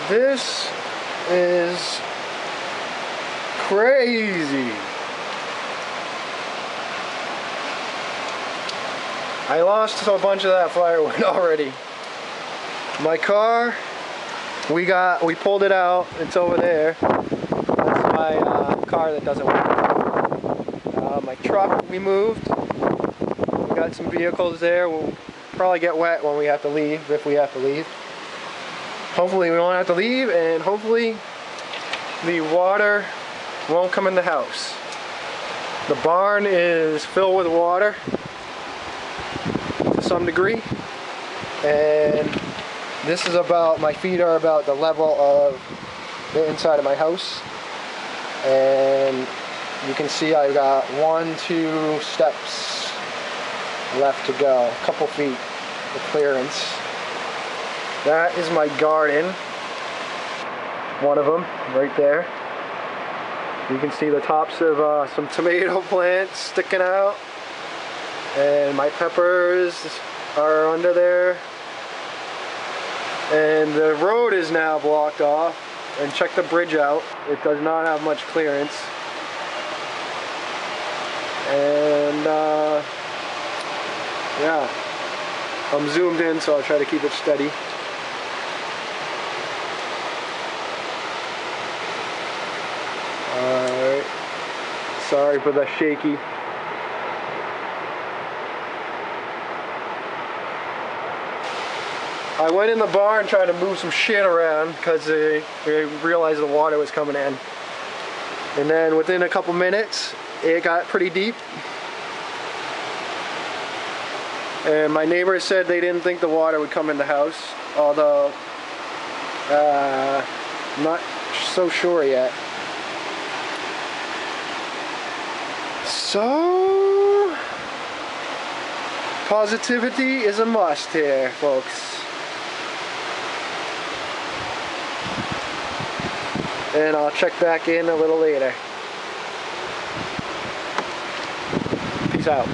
This is crazy. I lost a bunch of that firewood already. My car, we pulled it out. It's over there. That's my car that doesn't work. My truck we moved. We got some vehicles there. We'll probably get wet when we have to leave, if we have to leave. Hopefully we won't have to leave, and hopefully the water won't come in the house. The barn is filled with water to some degree, and this is about, my feet are about the level of the inside of my house, and you can see I've got 1-2 steps left to go, a couple feet of clearance. That is my garden, one of them right there. You can see the tops of some tomato plants sticking out, and my peppers are under there. And the road is now blocked off, and check the bridge out. It does not have much clearance. And yeah, I'm zoomed in, so I'll try to keep it steady. Alright, sorry for the shaky. I went in the barn trying to move some shit around because I realized the water was coming in. And then within a couple minutes, it got pretty deep. And my neighbors said they didn't think the water would come in the house, although I'm not so sure yet. So, positivity is a must here, folks. And I'll check back in a little later. Peace out.